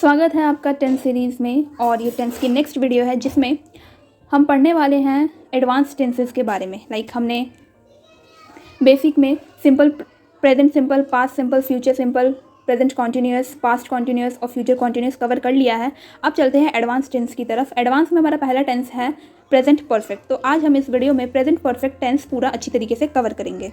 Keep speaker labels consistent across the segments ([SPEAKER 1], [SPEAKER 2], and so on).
[SPEAKER 1] स्वागत है आपका टेंथ सीरीज़ में। और ये टेंथ की नेक्स्ट वीडियो है जिसमें हम पढ़ने वाले हैं एडवांस टेंसेस के बारे में। हमने बेसिक में simple, present simple, past simple, future simple, present continuous, past continuous और फ्यूचर कॉन्टीन्यूअस कवर कर लिया है। अब चलते हैं एडवांस टेंस की तरफ। एडवांस में हमारा पहला टेंस है प्रेजेंट परफेक्ट। तो आज हम इस वीडियो में प्रेजेंट परफेक्ट टेंस पूरा अच्छी तरीके से कवर करेंगे।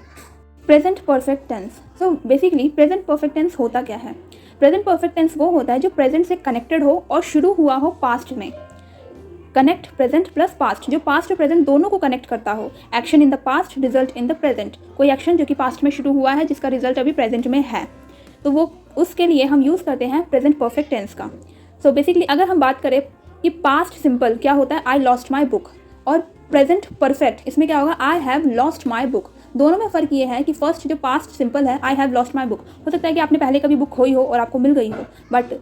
[SPEAKER 1] Present perfect tense, so basically present perfect tense होता क्या है? प्रेजेंट परफेक्ट टेंस वो होता है जो प्रेजेंट से कनेक्टेड हो और शुरू हुआ हो पास्ट में। कनेक्ट प्रेजेंट प्लस पास्ट, जो पास्ट और प्रेजेंट दोनों को कनेक्ट करता हो। Action in the past, result in the present. कोई एक्शन जो कि पास्ट में शुरू हुआ है जिसका रिजल्ट अभी प्रेजेंट में है, तो वो उसके लिए हम यूज़ करते हैं प्रेजेंट परफेक्ट टेंस का। सो बेसिकली अगर हम बात करें कि पास्ट सिंपल क्या होता है, आई लॉस्ट माई बुक, और प्रेजेंट परफेक्ट इसमें क्या होगा, I have lost my book. दोनों में फ़र्क ये है कि फर्स्ट जो पास्ट सिंपल है, I have lost my book, हो सकता है कि आपने पहले कभी बुक खोई हो और आपको मिल गई हो, बट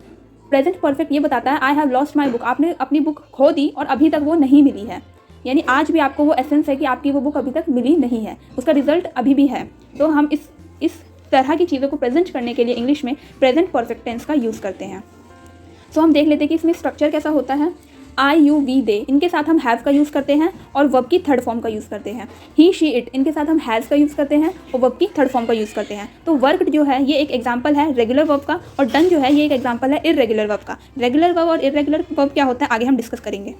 [SPEAKER 1] प्रेजेंट परफेक्ट ये बताता है I have lost my book, आपने अपनी बुक खो दी और अभी तक वो नहीं मिली है। यानी आज भी आपको वो एसेंस है कि आपकी वो बुक अभी तक मिली नहीं है, उसका रिजल्ट अभी भी है। तो हम इस तरह की चीज़ों को प्रेजेंट करने के लिए इंग्लिश में प्रेजेंट परफेक्ट टेंस का यूज़ करते हैं। तो हम देख लेते हैं कि इसमें स्ट्रक्चर कैसा होता है। आई, यू, वी, दे, इनके साथ हम हैव का यूज़ करते हैं और वर्ब की थर्ड फॉर्म का यूज़ करते हैं। ही, शी, इट, इनके साथ हम हैज़ का यूज़ करते हैं और वर्ब की थर्ड फॉर्म का यूज़ करते हैं। तो वर्क जो है ये एक एग्जांपल है रेगुलर वर्ब का, और डन जो है ये एक एग्जांपल है इर्रेगुलर वर्ब का। रेगुलर वर्ब और इर्रेगुलर वर्ब क्या होता है आगे हम डिस्कस करेंगे।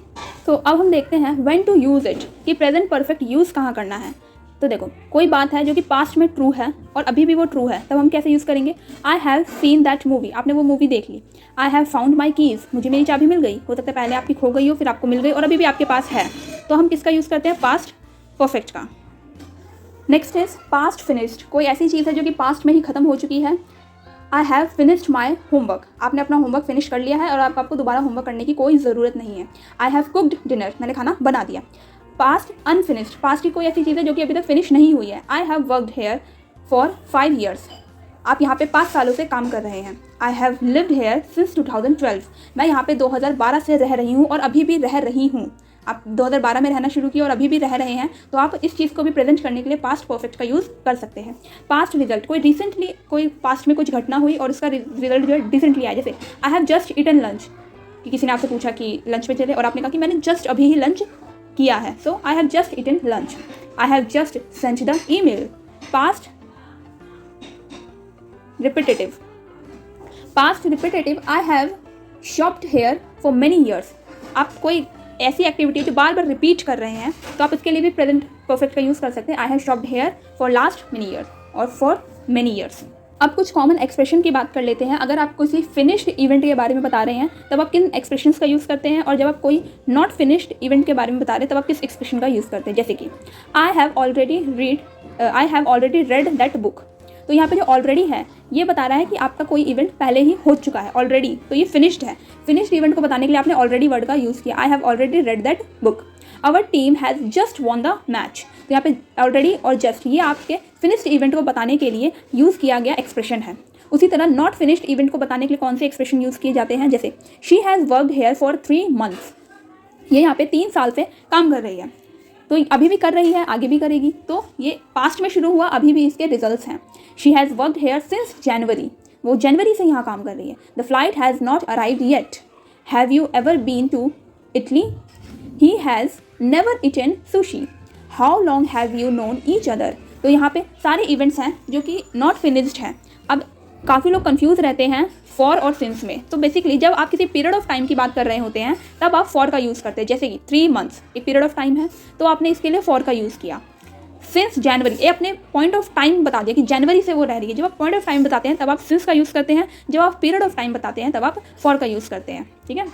[SPEAKER 1] तो अब हम देखते हैं व्हेन टू यूज़ इट, कि प्रेजेंट परफेक्ट यूज़ कहाँ करना है। तो देखो, कोई बात है जो कि पास्ट में ट्रू है और अभी भी वो ट्रू है, तब हम कैसे यूज़ करेंगे। I have seen that movie, आपने वो मूवी देख ली। I have found my keys, मुझे मेरी चाबी मिल गई। हो सकता है पहले आपकी खो गई हो, फिर आपको मिल गई और अभी भी आपके पास है। तो हम किसका यूज़ करते हैं, पास्ट परफेक्ट का। नेक्स्ट इज पास्ट फिनिश्ड, कोई ऐसी चीज़ है जो कि पास्ट में ही ख़त्म हो चुकी है। I have finished my homework, आपने अपना होमवर्क फिनिश कर लिया है और आपको दोबारा होमवर्क करने की कोई ज़रूरत नहीं है। आई हैव कुक्ड डिनर, मैंने खाना बना दिया। पास्ट अनफिनिश्ड, पास्ट की कोई ऐसी चीज़ है जो कि अभी तक फिनिश नहीं हुई है। I have worked here for 5 years, आप यहाँ पे 5 सालों से काम कर रहे हैं। I have lived here since 2012, मैं यहाँ पे 2012 से रह रही हूँ और अभी भी रह रही हूँ। आप 2012 में रहना शुरू किया और अभी भी रह रहे हैं, तो आप इस चीज़ को भी प्रेजेंट करने के लिए पास्ट परफेक्ट का यूज़ कर सकते हैं। पास्ट रिजल्ट, कोई रिसेंटली कोई पास्ट में कुछ घटना हुई और उसका रिजल्ट जो है रिसेंटली आया। जैसे I have just eaten lunch, कि किसी ने आपसे पूछा कि लंच में चले और आपने कहा कि मैंने जस्ट अभी ही लंच किया है। So I have just eaten lunch. I have just sent the email. Past repetitive, past repetitive, I have shopped here for many years, आप कोई ऐसी एक्टिविटी जो बार बार रिपीट कर रहे हैं तो आप इसके लिए भी प्रेजेंट परफेक्ट का यूज़ कर सकते हैं। आई have shopped here for last many years और फॉर मेनी ईयर्स। अब कुछ कॉमन एक्सप्रेशन की बात कर लेते हैं। अगर आप किसी फिनिश्ड इवेंट के बारे में बता रहे हैं तब आप किन एक्सप्रेशंस का यूज़ करते हैं, और जब आप कोई नॉट फिनिश्ड इवेंट के बारे में बता रहे हैं तब आप किस एक्सप्रेशन का यूज़ करते हैं। जैसे कि आई have already read that book, तो यहाँ पे जो ऑलरेडी है ये बता रहा है कि आपका कोई इवेंट पहले ही हो चुका है ऑलरेडी, तो ये फिनिश्ड है। फिनिश्ड इवेंट को बताने के लिए आपने ऑलरेडी वर्ड का यूज़ किया। I have already read that book. Our team has just won the match, तो यहाँ पे ऑलरेडी और जस्ट ये आपके फिनिश्ड इवेंट को बताने के लिए यूज़ किया गया एक्सप्रेशन है। उसी तरह नॉट फिनिश्ड इवेंट को बताने के लिए कौन से एक्सप्रेशन यूज़ किए जाते हैं, जैसे she has worked here for 3 months, ये यहाँ पे 3 साल से काम कर रही है, तो अभी भी कर रही है, आगे भी करेगी, तो ये पास्ट में शुरू हुआ, अभी भी इसके रिजल्ट्स हैं। She has worked here since January, वो जनवरी से यहाँ काम कर रही है। The flight has not arrived yet. Have you ever been to Italy? He has never eaten sushi. How long have you known each other, तो यहाँ पे सारे इवेंट्स हैं जो कि नॉट फिनिश्ड हैं। अब काफ़ी लोग कंफ्यूज रहते हैं फॉर और सिंस में। तो बेसिकली जब आप किसी पीरियड ऑफ टाइम की बात कर रहे होते हैं तब आप फॉर का यूज़ करते हैं। जैसे कि 3 months एक पीरियड ऑफ टाइम है, तो आपने इसके लिए फॉर का यूज़ किया। सिंस जनवरी, ये अपने पॉइंट ऑफ टाइम बता दिया कि जनवरी से वो रह रही है। जब आप पॉइंट ऑफ टाइम बताते हैं तब आप सिंस का यूज़ करते हैं, जब आप पीरियड ऑफ टाइम बताते हैं तब आप फॉर का यूज़ करते हैं। ठीक है,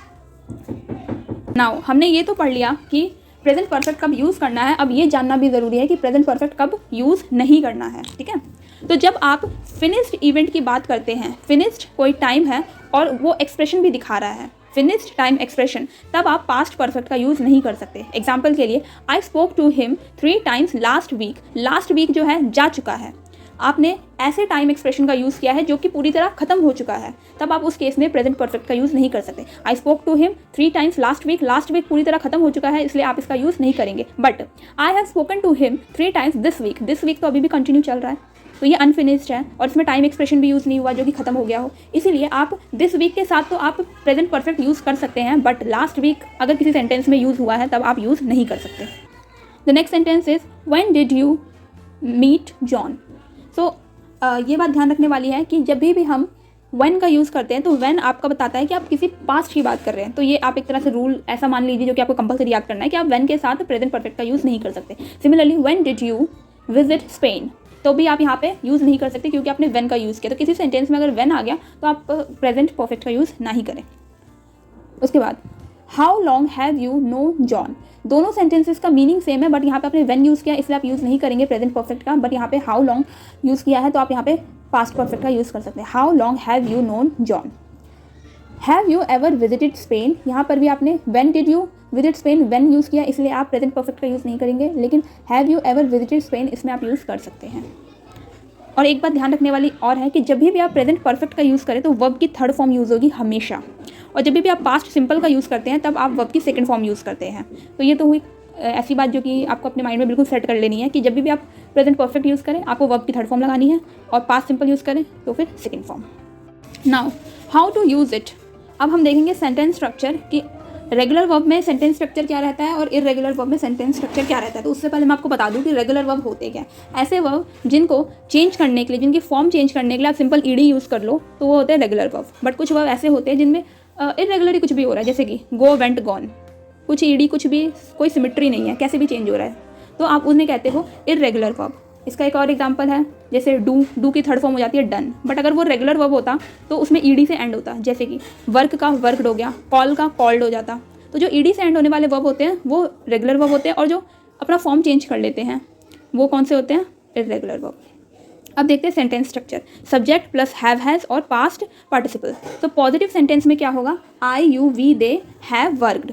[SPEAKER 1] नाउ हमने ये तो पढ़ लिया कि प्रेजेंट परफेक्ट कब यूज़ करना है। अब ये जानना भी ज़रूरी है कि प्रेजेंट परफेक्ट कब यूज़ नहीं करना है। ठीक है, तो जब आप फिनिश्ड इवेंट की बात करते हैं, फिनिश्ड कोई टाइम है और वो एक्सप्रेशन भी दिखा रहा है, फिनिश्ड टाइम एक्सप्रेशन, तब आप पास्ट परफेक्ट का यूज़ नहीं कर सकते। एग्जाम्पल के लिए I spoke to him 3 times last week, last week जो है जा चुका है, आपने ऐसे टाइम एक्सप्रेशन का यूज़ किया है जो कि पूरी तरह खत्म हो चुका है, तब आप उस केस में प्रेजेंट परफेक्ट का यूज़ नहीं कर सकते। I spoke to him 3 times last week पूरी तरह खत्म हो चुका है, इसलिए आप इसका यूज़ नहीं करेंगे। But I have spoken to him 3 times this week तो अभी भी कंटिन्यू चल रहा है, तो ये अनफिनिश्ड है और इसमें टाइम एक्सप्रेशन भी यूज़ नहीं हुआ जो कि ख़त्म हो गया हो, इसीलिए आप दिस वीक के साथ तो आप प्रेजेंट परफेक्ट यूज़ कर सकते हैं, बट लास्ट वीक अगर किसी सेंटेंस में यूज़ हुआ है तब आप यूज़ नहीं कर सकते। The next sentence is when did you meet John. So ये बात ध्यान रखने वाली है कि जब भी हम when का यूज़ करते हैं तो when आपका बताता है कि आप किसी पास्ट की बात कर रहे हैं, तो ये आप एक तरह से रूल ऐसा मान लीजिए जो कि आपको कंपलसरी याद करना है कि आप when के साथ प्रेजेंट परफेक्ट का यूज़ नहीं कर सकते। Similarly when did you visit Spain, तो भी आप यहाँ पे यूज़ नहीं कर सकते क्योंकि आपने when का यूज़ किया। तो किसी सेंटेंस में अगर when आ गया तो आप प्रेजेंट परफेक्ट का यूज़ ना ही करें। उसके बाद how long have you know John. दोनों सेंटेंसेस का मीनिंग सेम है, बट यहाँ पे आपने when यूज़ किया इसलिए आप यूज़ नहीं करेंगे प्रेजेंट परफेक्ट का, बट यहाँ पे हाउ लॉन्ग यूज़ किया है तो आप यहाँ पे पास्ट परफेक्ट का यूज़ कर सकते हैं। How long have you known John. Have you ever visited Spain, यहाँ पर भी आपने when did you visit Spain when use किया इसलिए आप प्रेजेंट परफेक्ट का यूज़ नहीं करेंगे, लेकिन have you ever visited Spain इसमें आप यूज़ कर सकते हैं। और एक बात ध्यान रखने वाली और है कि जब भी आप प्रेजेंट परफेक्ट का यूज़ करें तो वर्ब की थर्ड फॉर्म यूज़ होगी हमेशा, और जब भी आप पास्ट सिंपल का यूज़ करते हैं तब आप वर्ब की सेकंड फॉर्म यूज़ करते हैं। तो ये तो हुई ऐसी बात जो कि आपको अपने माइंड में बिल्कुल सेट कर लेनी है कि जब भी आप प्रेजेंट परफेक्ट यूज़ करें आपको वर्ब की थर्ड फॉर्म लगानी है, और पास्ट सिंपल यूज़ करें तो फिर second form. Now how to use it. अब हम देखेंगे सेंटेंस स्ट्रक्चर कि रेगुलर वर्ब में सेंटेंस स्ट्रक्चर क्या रहता है और इरेगुलर वर्ब में सेंटेंस स्ट्रक्चर क्या रहता है। तो उससे पहले मैं आपको बता दूं कि रेगुलर वर्ब होते क्या। ऐसे वर्ब जिनको चेंज करने के लिए, जिनकी फॉर्म चेंज करने के लिए आप सिंपल ईडी यूज़ कर लो तो वो होते हैं रेगुलर वर्ब। बट कुछ वर्ब ऐसे होते हैं जिनमें इरेगुलरली कुछ भी हो रहा है, जैसे कि गो वेंट गॉन, कुछ ईडी कुछ भी, कोई सिमिट्री नहीं है, कैसे भी चेंज हो रहा है, तो आप उन्हें कहते हो इरेगुलर वर्ब। इसका एक और एग्जांपल है, जैसे डू की थर्ड फॉर्म हो जाती है डन, बट अगर वो रेगुलर वर्ब होता तो उसमें ईडी से एंड होता, जैसे कि वर्क का वर्कड हो गया, कॉल का कॉल्ड हो जाता। तो जो ईडी से एंड होने वाले वर्ब होते हैं वो रेगुलर वर्ब होते हैं, और जो अपना फॉर्म चेंज कर लेते हैं वो कौन से होते हैं, इरेगुलर वर्ब। अब देखते हैं sentence structure, subject plus have has और पास्ट पार्टिसिपल। तो पॉजिटिव सेंटेंस में क्या होगा, I you we they have worked,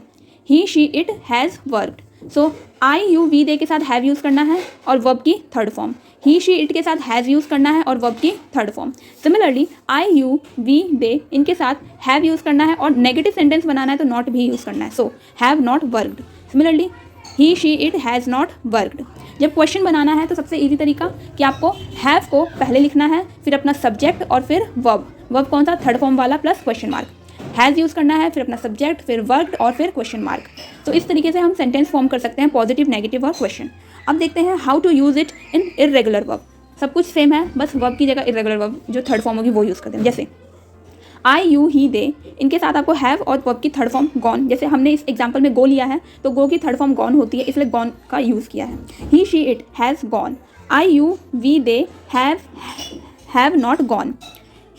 [SPEAKER 1] he she it has worked. So I you we they के साथ हैव यूज़ करना है और वर्ब की third form, he she it के साथ हैज़ यूज़ करना है और वर्ब की third form. Similarly I you we they इनके साथ हैव यूज़ करना है, और नेगेटिव सेंटेंस बनाना है तो नॉट भी यूज़ करना है, so have not worked. Similarly he she it has not worked. जब क्वेश्चन बनाना है तो सबसे इजी तरीका कि आपको हैव को पहले लिखना है, फिर अपना सब्जेक्ट और फिर वर्ब कौन सा, थर्ड फॉर्म वाला plus question mark. Has use करना है, फिर अपना सब्जेक्ट, फिर वर्कड और फिर क्वेश्चन मार्क। तो इस तरीके से हम सेंटेंस फॉर्म कर सकते हैं, पॉजिटिव, नेगेटिव और क्वेश्चन। अब देखते हैं how to use it in irregular verb. सब कुछ सेम है, बस वर्ब की जगह इरेगुलर वर्ब जो थर्ड फॉर्म होगी वो यूज़ करते हैं। जैसे आई यू ही दे, इनके साथ आपको हैव और वर्ब की थर्ड फॉर्म गॉन। जैसे हमने इस एग्जांपल में गो लिया है तो गो की थर्ड फॉर्म गॉन होती है, इसलिए गॉन का यूज़ किया है। He she it has gone, I you we they have not gone,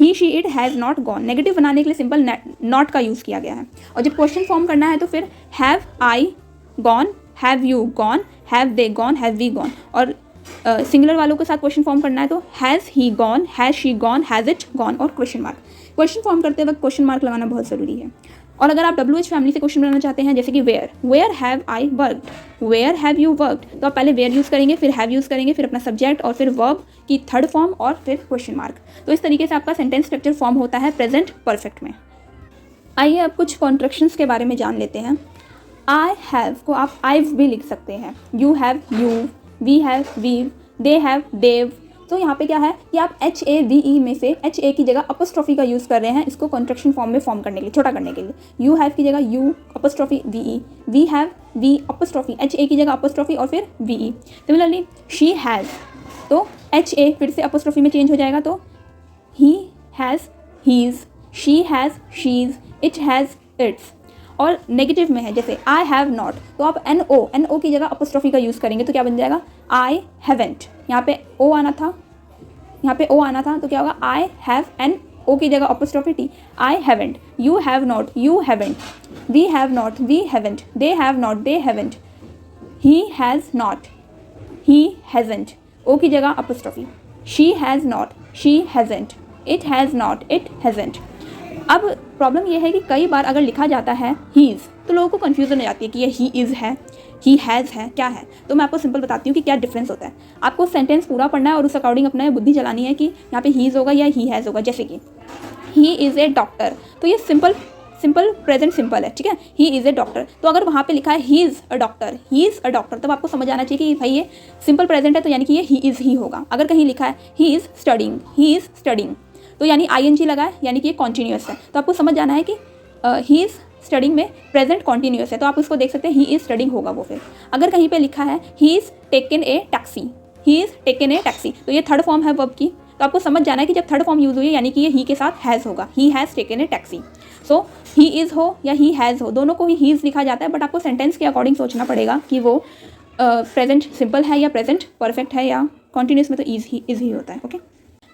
[SPEAKER 1] he she it has not gone. Negative बनाने के लिए सिंपल नॉट का यूज़ किया गया है। और जब क्वेश्चन फॉर्म करना है तो फिर have I gone, have you gone, have they gone, have we gone. और सिंगुलर वालों के साथ क्वेश्चन फॉर्म करना है तो has he gone, has she gone, has it gone और क्वेश्चन मार्क। क्वेश्चन फॉर्म करते वक्त क्वेश्चन मार्क लगाना बहुत ज़रूरी है। और अगर आप WH फैमिली से क्वेश्चन बनाना चाहते हैं, जैसे कि where have I worked, where have you worked, तो आप पहले वेयर यूज़ करेंगे, फिर हैव यूज़ करेंगे, फिर अपना सब्जेक्ट और फिर वर्ब की थर्ड फॉर्म और फिर क्वेश्चन मार्क। तो इस तरीके से आपका सेंटेंस स्ट्रक्चर फॉर्म होता है प्रेजेंट परफेक्ट में। आइए अब कुछ कॉन्ट्रैक्शंस के बारे में जान लेते हैं। आई हैव को आप आईव भी लिख सकते हैं, you have you've, we have we've, they have they've. तो यहाँ पे क्या है कि आप HAVE में से HA की जगह अपस्ट्रॉफी का यूज़ कर रहे हैं, इसको कॉन्ट्रैक्शन फॉर्म में फॉर्म करने के लिए, छोटा करने के लिए। यू हैव की जगह you apostrophe VE, we have we apostrophe HA की जगह अपस्ट्रॉफी और फिर VE। सिमिलरली शी हैज़, तो HA फिर से अपस्ट्रॉफी में चेंज हो जाएगा तो he has his, she has she's, it has its. और नेगेटिव में है जैसे आई हैव नॉट, तो आप NO की जगह अपस्ट्रॉफी का यूज़ करेंगे तो क्या बन जाएगा, आई हैवेंट। यहाँ पे O आना था, यहाँ पे O आना था तो क्या होगा, आई हैव NO की जगह apostrophe T, I haven't. You have not, you haven't. We have not, we haven't. They have not, they haven't. He has not, he hasn't. O की जगह apostrophe. She has not, she hasn't. It has not, it hasn't. अब problem यह है कि कई बार अगर लिखा जाता है हीज़ तो लोगों को कन्फ्यूज़न हो जाती है कि ये ही इज़ है, ही हैज़ है, क्या है। तो मैं आपको सिंपल बताती हूँ कि क्या डिफरेंस होता है। आपको सेंटेंस पूरा पढ़ना है और उस अकॉर्डिंग अपना बुद्धि चलानी है कि यहाँ पे हीज़ होगा या ही हैज़ होगा। जैसे कि ही इज़ ए डॉक्टर, तो ये सिंपल सिंपल प्रेजेंट सिंपल है, ठीक है। ही इज़ ए डॉक्टर, तो अगर वहाँ पे लिखा है he is a doctor, he is a doctor, तब आपको समझ आना चाहिए कि भाई ये सिंपल प्रेजेंट है, तो यानी कि ये ही इज़ ही होगा। अगर कहीं लिखा है he is studying, he is studying, तो यानी ING लगा है, यानी कि ये कॉन्टीन्यूअस है। तो आपको समझ जाना है कि ही इज़ स्टडिंग में प्रेजेंट कॉन्टीन्यूअस है, तो आप उसको देख सकते हैं ही इज़ स्टडिंग होगा वो। फिर अगर कहीं पे लिखा है he is taken a taxi, he is taken a taxi, तो ये थर्ड फॉर्म है वर्ब की, तो आपको समझ जाना है कि जब थर्ड फॉर्म यूज़ हुई है यानी कि ये ही के साथ हैज़ होगा, he has taken a taxi. So he is हो या ही हैज़ हो, दोनों को ही हीज़ लिखा जाता है, बट आपको सेंटेंस के अकॉर्डिंग सोचना पड़ेगा कि वो प्रेजेंट सिंपल है या प्रेजेंट परफेक्ट है, या कॉन्टीन्यूस में तो इज़ ही होता है। ओके,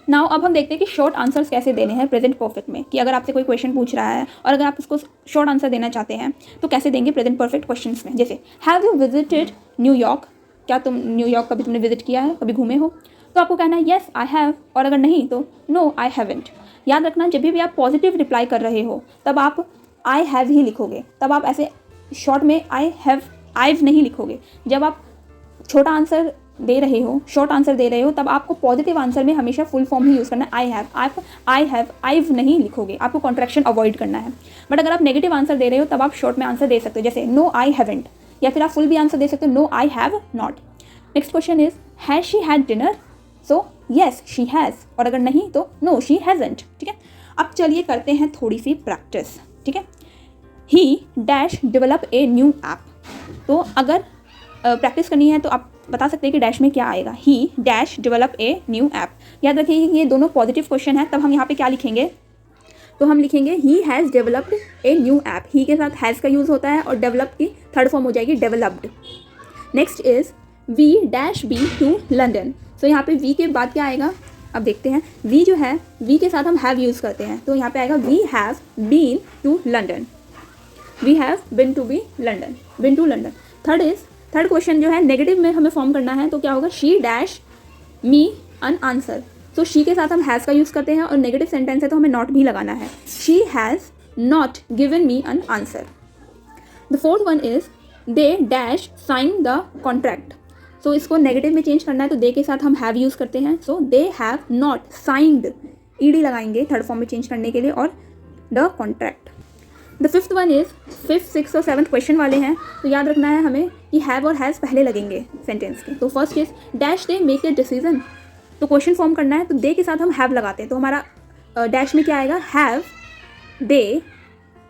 [SPEAKER 1] नाउ अब हम देखते हैं कि शॉर्ट आंसर्स कैसे देने हैं प्रेजेंट परफेक्ट में, कि अगर आपसे कोई क्वेश्चन पूछ रहा है और अगर आप उसको शॉर्ट आंसर देना चाहते हैं तो कैसे देंगे प्रेजेंट परफेक्ट क्वेश्चंस में। जैसे हैव यू विजिटेड न्यूयॉर्क, क्या तुम न्यूयॉर्क कभी तुमने विजिट किया है, कभी घूमे हो, तो आपको कहना है येस आई हैव, और अगर नहीं तो नो आई हैवेंट। याद रखना जब भी आप पॉजिटिव रिप्लाई कर रहे हो तब आप आई हैव ही लिखोगे, तब आप ऐसे शॉर्ट में आईव नहीं लिखोगे। जब आप छोटा आंसर दे रहे हो, शॉर्ट आंसर दे रहे हो, तब आपको पॉजिटिव आंसर में हमेशा फुल फॉर्म ही यूज़ करना है, आई हैव। आप आई हैव आईव नहीं लिखोगे, आपको कॉन्ट्रैक्शन अवॉइड करना है। बट अगर आप नेगेटिव आंसर दे रहे हो तब आप शॉर्ट में आंसर दे सकते हो, जैसे नो आई हैवेंट, या फिर आप फुल भी आंसर दे सकते हो, no I have not. Next question is has she had dinner, so yes she has, और अगर नहीं तो नो शी हैज़ंट, ठीक है। अब चलिए करते हैं थोड़ी सी प्रैक्टिस, ठीक है। ही dash develop a new app, तो अगर प्रैक्टिस करनी है तो आप बता सकते हैं कि डैश में क्या आएगा, ही dash develop a new app. याद रखिए कि ये दोनों पॉजिटिव क्वेश्चन है, तब हम यहाँ पे क्या लिखेंगे, तो हम लिखेंगे he has developed a new app. He के साथ हैज़ का यूज़ होता है और डेवलप की थर्ड फॉर्म हो जाएगी developed. Next is we dash be to London, so यहाँ पे वी के बाद क्या आएगा, अब देखते हैं। वी जो है, वी के साथ हम हैव यूज़ करते हैं, तो यहाँ पे आएगा we have been to London, we have been to London. Third question जो है नेगेटिव में हमें फॉर्म करना है, तो क्या होगा, she dash me an answer, तो शी के साथ हम हैज़ का यूज़ करते हैं और नेगेटिव सेंटेंस है तो हमें नॉट भी लगाना है, she has not given me an answer. The fourth one is they dash sign the contract, so इसको नेगेटिव में चेंज करना है तो दे के साथ हम हैव यूज़ करते हैं, so they have not signed, ED लगाएंगे थर्ड फॉर्म में चेंज करने के लिए, और the contract. The fifth one is, fifth six और सेवन्थ क्वेश्चन वाले हैं, तो याद रखना है हमें कि हैव और हैज़ पहले लगेंगे सेंटेंस के। तो first is dash they make a decision, तो क्वेश्चन फॉर्म करना है तो दे के साथ हम हैव लगाते हैं, तो हमारा डैश में क्या आएगा, have they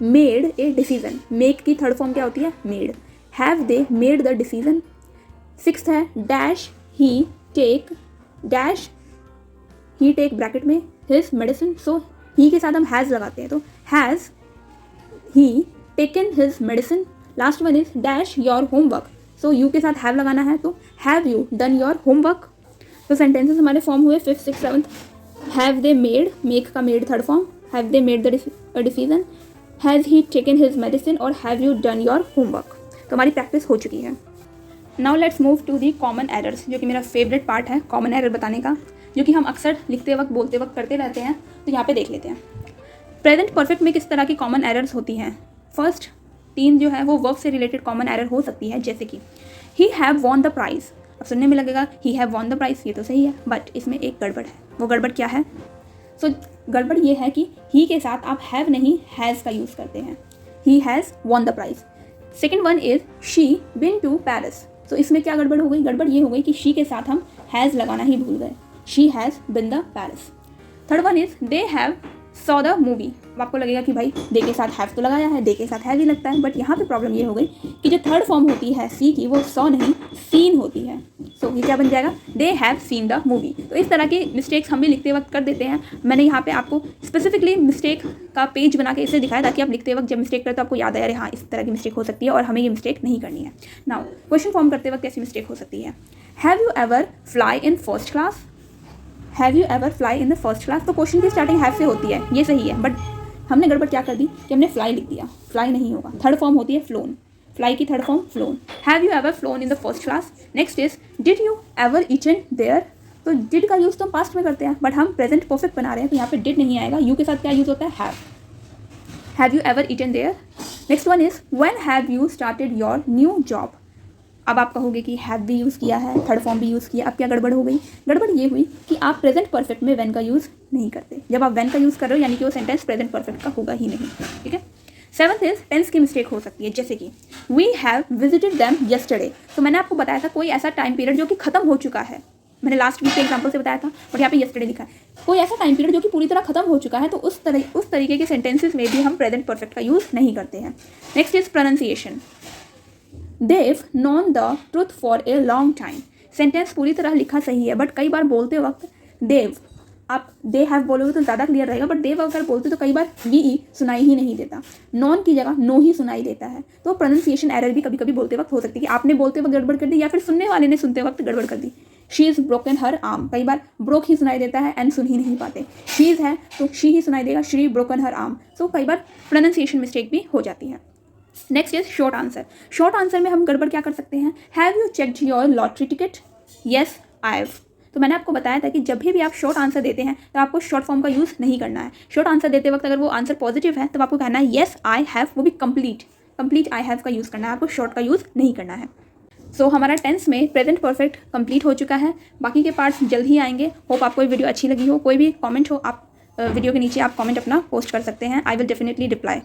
[SPEAKER 1] made a decision, make की थर्ड फॉर्म क्या होती है, made, have they made the decision. Sixth है डैश ही टेक ब्रैकेट में हिज मेडिसिन, सो ही के साथ हम हैज़ लगाते हैं, तो has he taken his medicine. Last one is dash your homework, so you के साथ हैव लगाना है, तो have you done your homework. तो सेंटेंसेस हमारे फॉर्म हुए fifth six seventh. Have they made, make का made third form, have they made the decision, has he taken his medicine, और have you done your homework. तो हमारी practice हो चुकी है। Now let's move to the common errors, जो कि मेरा फेवरेट पार्ट है कॉमन एरर बताने का, जो कि हम अक्सर लिखते वक्त बोलते वक्त करते रहते हैं, तो यहाँ पे देख लेते हैं। प्रेजेंट परफेक्ट में किस तरह की कॉमन एरर्स होती हैं। फर्स्ट 3 जो है वो वर्ब से रिलेटेड कॉमन एरर हो सकती है, जैसे कि he have won the prize. अब सुनने में लगेगा he have won the prize, ये तो सही है, बट इसमें एक गड़बड़ है। वो गड़बड़ क्या है, सो गड़बड़ ये है कि ही के साथ आप हैव नहीं हैज़ का यूज़ करते हैं, he has won the prize. Second one is she been to Paris, तो इसमें क्या गड़बड़ हो गई, गड़बड़ ये हो गई कि शी के साथ हम हैज़ लगाना ही भूल गए, she has been the Paris. Third one is they have saw the movie. अब आपको लगेगा कि भाई दे के साथ हैव तो लगाया है, दे के साथ हैव ही लगता है, बट यहाँ पे प्रॉब्लम ये हो गई कि जो थर्ड फॉर्म होती है सी की, वो सॉ नहीं सीन होती है, सो ये क्या बन जाएगा, they have seen the movie. तो इस तरह की मिस्टेक्स हम भी लिखते वक्त कर देते हैं। मैंने यहाँ पे आपको स्पेसिफिकली मिस्टेक का पेज बना के इसे दिखाया ताकि आप लिखते वक्त जब मिस्टेक करें तो आपको याद आए, अरे हाँ इस तरह की मिस्टेक हो सकती है और हमें ये मिस्टेक नहीं करनी है। नाउ क्वेश्चन फॉर्म करते वक्त कैसी मिस्टेक हो सकती है, have you ever fly in first class, have you ever fly in the first class. तो क्वेश्चन की स्टार्टिंग हैव से होती है, ये सही है, बट हमने गड़बड़ क्या कर दी कि हमने फ्लाई लिख दिया, फ्लाई नहीं होगा, थर्ड फॉर्म होती है फ्लोन, फ्लाई की third form flown. Have you ever flown in the first class. Next is did you ever eaten there, तो डिड का यूज़ तो हम पास्ट में करते हैं, बट हम प्रेजेंट परफेक्ट बना रहे हैं तो यहाँ पे डिड नहीं आएगा, यू के साथ क्या यूज़ होता है, have you ever eaten there. Next one is when have you started your new job. अब आप कहोगे कि हैव भी यूज़ किया है, थर्ड फॉर्म भी यूज़ किया, अब क्या गड़बड़ हो गई, गड़बड़ ये हुई कि आप प्रेजेंट परफेक्ट में व्हेन का यूज़ नहीं करते। जब आप व्हेन का यूज़ कर रहे हो यानी कि वो सेंटेंस प्रेजेंट परफेक्ट का होगा ही नहीं, ठीक है। 7th इज टेंस की मिस्टेक हो सकती है, जैसे कि we have visited them yesterday. तो मैंने आपको बताया था कोई ऐसा टाइम पीरियड जो कि खत्म हो चुका है, मैंने लास्ट वीक के एग्जाम्पल से बताया था, और यहाँ पे येस्टरडे लिखा है, कोई ऐसा टाइम पीरियड जो कि पूरी तरह खत्म हो चुका है, तो उस तरीके के सेंटेंसेस में भी हम प्रेजेंट परफेक्ट का यूज़ नहीं करते हैं। Next is pronunciation. They've known the truth for a long time. Sentence पूरी तरह लिखा सही है, बट कई बार बोलते वक्त देव, आप दे हैव बोलोगे तो ज़्यादा क्लियर रहेगा, बट देव अगर बोलते तो कई बार वी सुनाई ही नहीं देता, नॉन की जगह नो ही सुनाई देता है। तो प्रोनाउंसिएशन एरर भी कभी कभी बोलते वक्त हो सकती है कि आपने बोलते वक्त गड़बड़ कर दी या फिर सुनने वाले ने सुनते वक्त गड़बड़ कर दी। She is broken her arm, कई बार ब्रोक ही सुनाई देता है एंड सुन ही नहीं पाते। शी इज़ है तो शी ही सुनाई देगा, शी ब्रोकन हर आर्म। सो कई बार प्रोनाउंसिएशन मिस्टेक भी हो जाती है। Next is short answer. Short answer में हम गड़बड़ क्या कर सकते हैं, have you checked your lottery ticket, yes I have. तो मैंने आपको बताया था कि जब भी आप शॉर्ट आंसर देते हैं तो आपको शॉर्ट फॉर्म का यूज़ नहीं करना है। शॉर्ट आंसर देते वक्त अगर वो आंसर पॉजिटिव है तो आपको कहना है येस आई हैव, वो भी कंप्लीट आई हैव का यूज़ करना है, आपको शॉर्ट का यूज़ नहीं करना है। सो हमारा टेंस में प्रेजेंट परफेक्ट कंप्लीट हो चुका है, बाकी के पार्ट्स जल्द ही आएंगे। होप आपको ये वीडियो अच्छी लगी हो। कोई भी कमेंट हो आप वीडियो के नीचे आप कमेंट अपना पोस्ट कर सकते हैं, आई विल डेफिनेटली रिप्लाई।